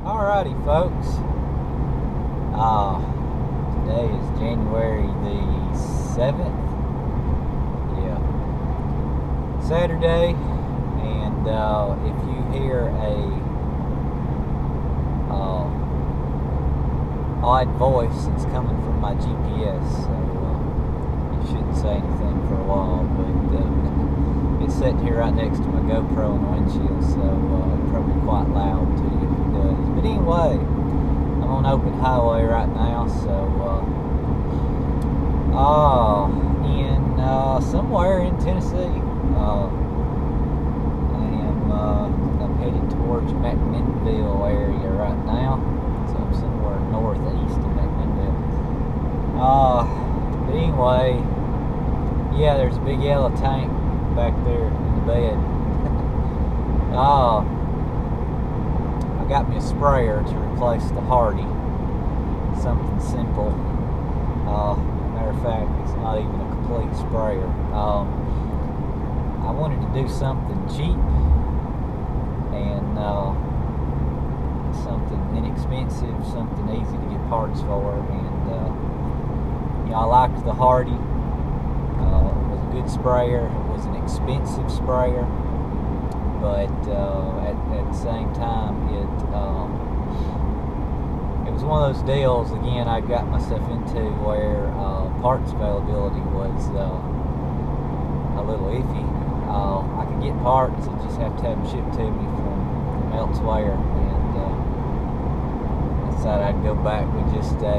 Alrighty, folks. Today is January the 7th. Yeah. Saturday. And if you hear a odd voice, it's coming from my GPS. So you shouldn't say anything for a while. But it's sitting here right next to my GoPro on the windshield, so it's probably quite loud to you if it does. But anyway, I'm on open highway right now, so somewhere in Tennessee. I'm headed towards McMinnville area right now, so I'm somewhere northeast of McMinnville. But anyway, yeah, there's a big yellow tank back there in the bed. I got me a sprayer to replace the Hardy. Something simple. Matter of fact, it's not even a complete sprayer. I wanted to do something cheap and something inexpensive, something easy to get parts for, and I liked the Hardy. It was a good sprayer. It was an expensive sprayer, but at the same time, it was one of those deals, again, I got myself into where parts availability was a little iffy. I could get parts, I just have to have them shipped to me from elsewhere, and I decided I'd go back with just a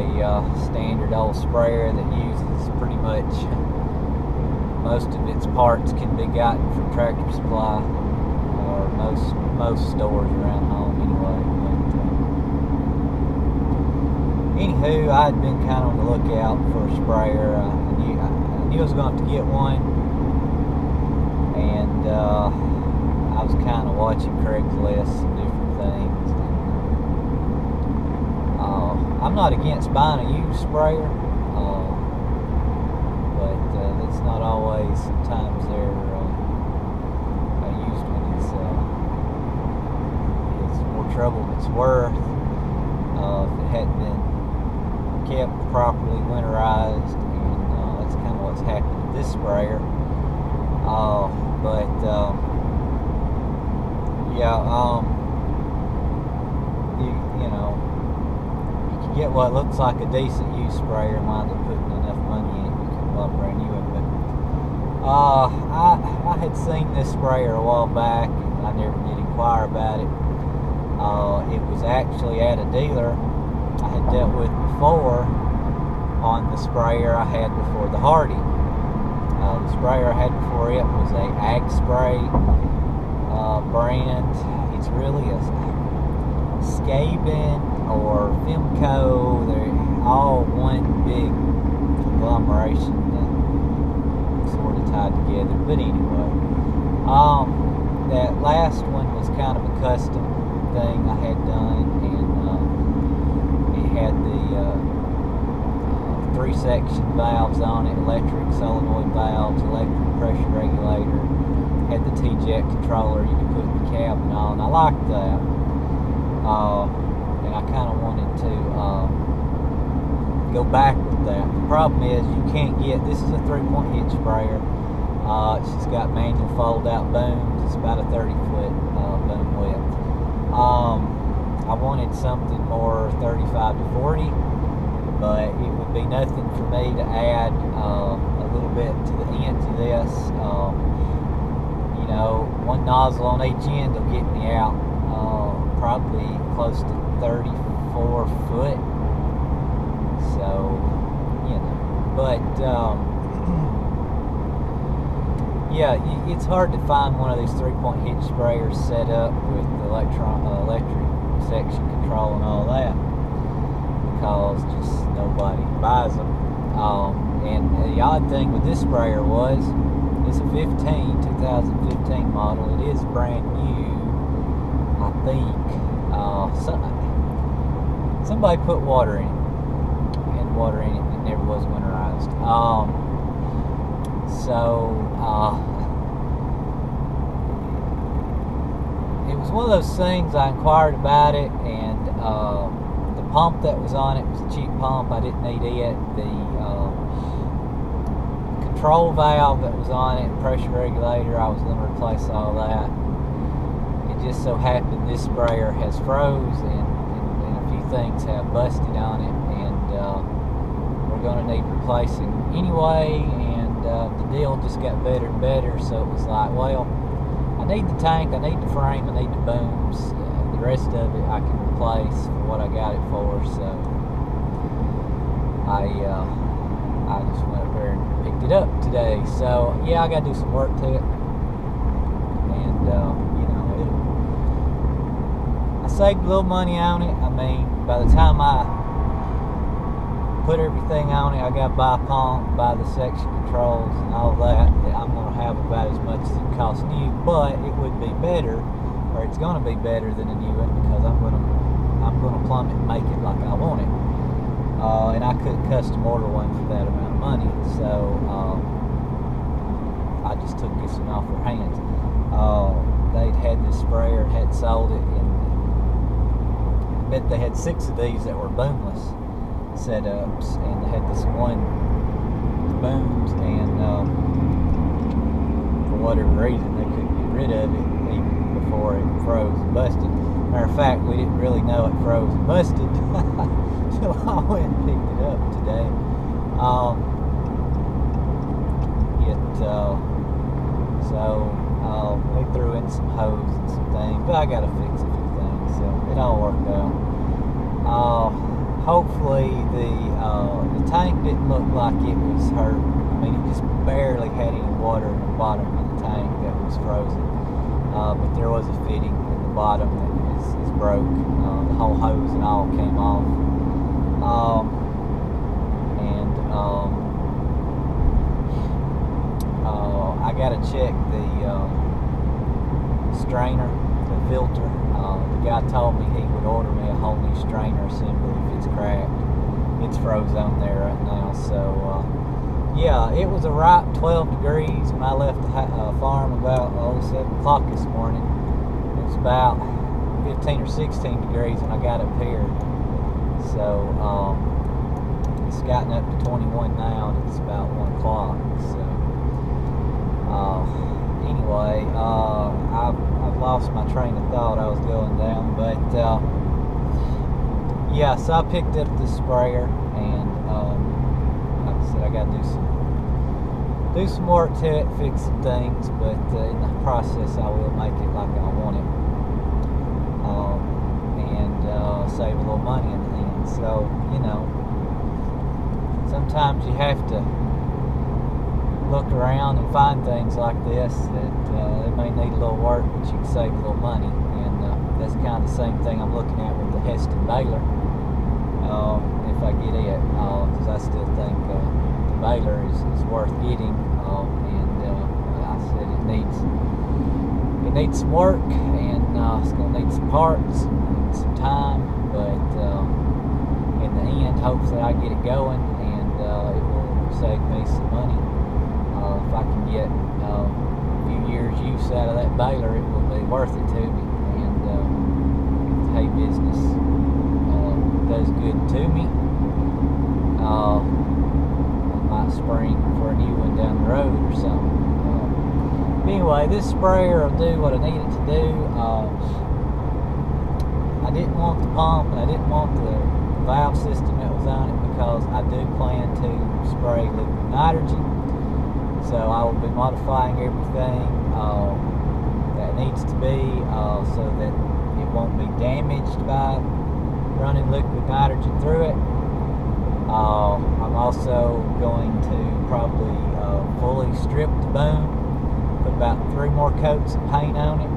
standard old sprayer that uses pretty much most of its parts can be gotten from Tractor Supply, or most stores around home anyway. But anywho, I had been kind of on the lookout for a sprayer. I knew I was going to have to get one, and I was kind of watching Craigslist and different things. I'm not against buying a used sprayer, but that's not always. Sometimes they're used when it's more trouble than it's worth. If it hadn't been kept properly winterized, and that's kind of what's happened with this sprayer. You can get what looks like a decent used sprayer and wind up putting enough money in it you can buy brand new one. But I had seen this sprayer a while back, and I never did inquire about it. It was actually at a dealer I had dealt with before on the sprayer I had before the Hardy. The sprayer I had before it was a Ag Spray brand. It's really a Skaven or Filmco. They're all one big conglomeration that sort of tied together. But anyway, that last one was kind of a custom thing I had done, and it had the 3-section valves on it, electric solenoid valves, electric pressure regulator, had the T-jet controller you could put in the cabin on. I liked that, and I kind of wanted to go back with that. The problem is you can't get, this is a 3-point hitch sprayer. It's just got manual fold-out booms. It's about a 30-foot boom width. I wanted something more 35 to 40, but it would be nothing for me to add a little bit to the end to this. One nozzle on each end will get me out probably close to 34 foot. So, but yeah, it's hard to find one of these 3-point hitch sprayers set up with the electric section control and all that, because just nobody buys them. And the odd thing with this sprayer was, it's a 2015 model. It is brand new, I think. Somebody put water in it, and water in it that never was winterized. It was one of those things. I inquired about it, and The pump that was on it was a cheap pump. I didn't need it. The control valve that was on it, pressure regulator, I was going to replace all that. It just so happened this sprayer has froze and a few things have busted on it, and we're going to need replacing anyway, and the deal just got better and better, so it was like, well, I need the tank, I need the frame, I need the booms, the rest of it I can replace for what I got it for, so I just went up there and picked it up today. So yeah, I got to do some work to it, and you know, I saved a little money on it. I mean, by the time I put everything on it, I got to buy a pump, buy the section controls and all that. I'm going to have about as much as it costs new, but it would be better, or it's going to be better than a new one, because I'm going to plumb it and make it like I want it. And I couldn't custom order one for that amount of money, so I just took this one off their hands. They'd had this sprayer, had sold it, and I bet they had 6 of these that were boomless setups, and they had this one booms, and for whatever reason they couldn't get rid of it even before it froze and busted. Matter of fact, we didn't really know it froze and busted until I went and picked it up today. So we threw in some hose and some things, but I got to fix a few things, so it all worked out. Hopefully the tank didn't look like it was hurt. I mean, it just barely had any water in the bottom of the tank that was frozen, but there was a fitting in the bottom that is broke. The whole hose and all came off. I gotta check the strainer, the filter. The guy told me he would order me a whole new strainer assembly if it's cracked. It's froze on there right now, so yeah, it was a ripe 12 degrees when I left the farm about 7 o'clock this morning. It was about 15 or 16 degrees when I got up here, so it's gotten up to 21 now, and it's about 1 o'clock. So anyway, I've lost my train of thought. I was going down, but yeah, so I picked up this sprayer, and like I said, I got to do some work to it, fix some things, but in the process I will make it like I want it, and save a little money in the end. So, you know, sometimes you have to look around and find things like this that they may need a little work, but you can save a little money, and that's kind of the same thing I'm looking at with the Heston baler, if I get it, because I still think the baler is worth getting, and I said it needs some work, and it's going to need some parts and some time, but in the end, hopefully I get it going, and it will save me some money. If I can get a few years use out of that baler, it will be worth it to me, and hay business does good to me. I might spring for a new one down the road or something. Anyway, this sprayer will do what I need it to do. I didn't want the pump, and I didn't want the valve system that was on it, because I do plan to spray liquid nitrogen. So I will be modifying everything that needs to be, so that it won't be damaged by running liquid nitrogen through it. I'm also going to probably fully strip the boom, put about 3 more coats of paint on it.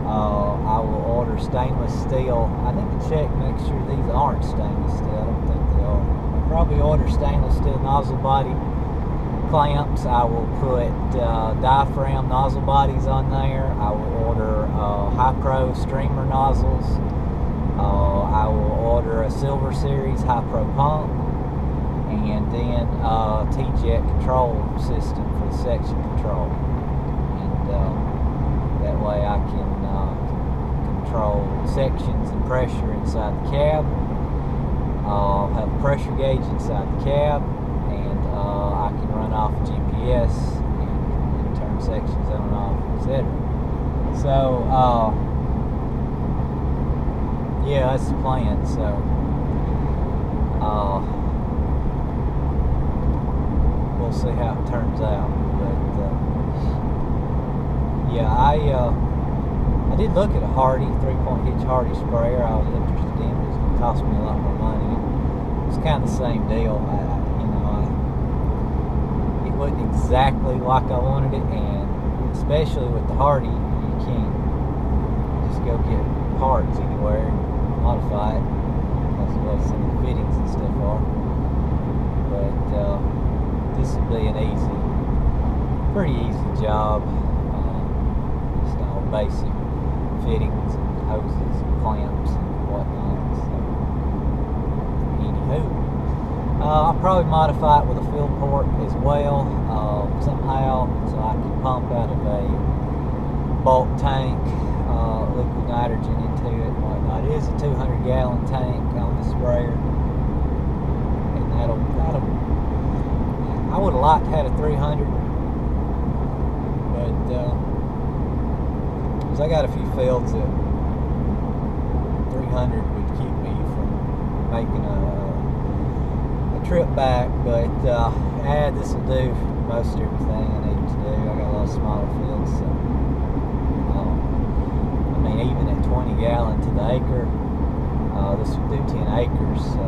I will order stainless steel. I need to check, make sure these aren't stainless steel. I don't think they are. I'll probably order stainless steel nozzle body clamps. I will put diaphragm nozzle bodies on there. I will order High Pro streamer nozzles. I will order a Silver Series High Pro pump, and then T-Jet control system for the section control, and that way I can control sections and pressure inside the cab. I'll have a pressure gauge inside the cab, and I can run off GPS and turn sections on and off, etc. So yeah, that's the plan. So we'll see how it turns out. But yeah, I did look at a Hardy 3-point hitch Hardy sprayer. I was interested in it. It's going to cost me a lot more money. It's kind of the same deal. It wasn't exactly like I wanted it, and especially with the Hardy, you can't just go get parts anywhere and modify it. That's the way some of the fittings and stuff are. But this would be an pretty easy job. Just all basic fittings and hoses and clamps and whatnot. So, anywho, I'll probably modify it with a fill port as well, somehow, so I can pump out of a bulk tank liquid nitrogen into it and whatnot. It is a 200-gallon tank on the sprayer, and that'll I would have liked to have a 300, but because I got a few fields that 300 would keep me from making a trip back, but this will do for most everything I need to do. I got a lot of smaller fields, so I mean, even at 20 gallon to the acre, this would do 10 acres, so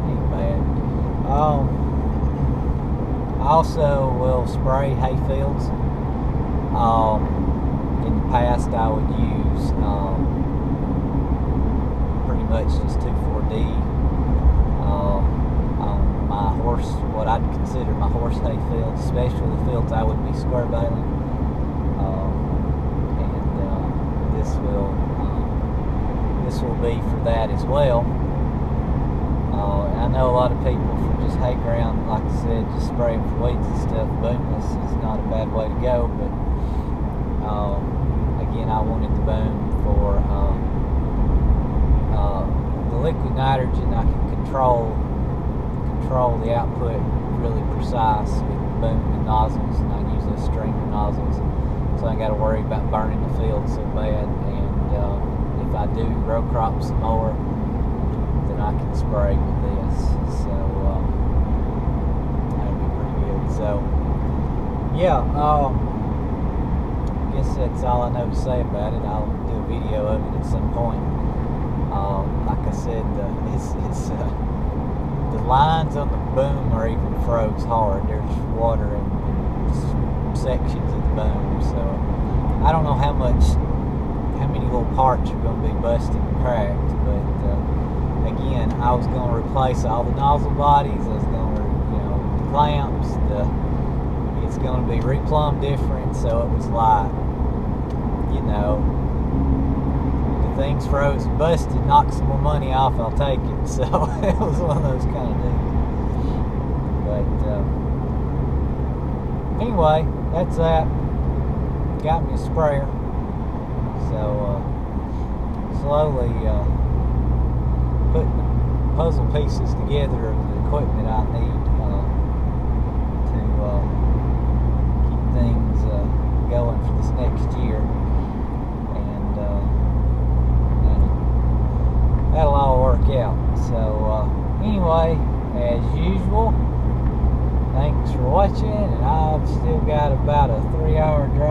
ain't bad. I also will spray hay fields. In the past, I would use pretty much just 2,4-D on my horse, what I'd consider my horse hay fields, especially the fields I would be square baling. And this will be for that as well. I know a lot of people for just hay ground, like I said, just spraying for weeds and stuff, boomless is not a bad way to go, but again, I wanted the boom for the liquid nitrogen. I can control the output really precise with the boom and nozzles, and I can use those streamer nozzles, so I ain't got to worry about burning the field so bad. And if I do row crop some more, then I can spray with this, so that'll be pretty good. So yeah, I guess that's all I know to say about it. I'll do a video of it at some point. Like I said, the lines on the boom are even froze hard. There's water in sections of the boom, so I don't know how many little parts are going to be busted and cracked, but again, I was going to replace all the nozzle bodies. I was going to, the clamps, it's going to be re-plumb different, so it was like, the thing's froze and busted, knock some more money off, I'll take it. So it was one of those kind of deals. But anyway, that's that. Got me a sprayer. So slowly putting the puzzle pieces together of the equipment I need to keep things going for this next year, and that'll all work out. So anyway, as usual, thanks for watching, and I've still got about a 3-hour drive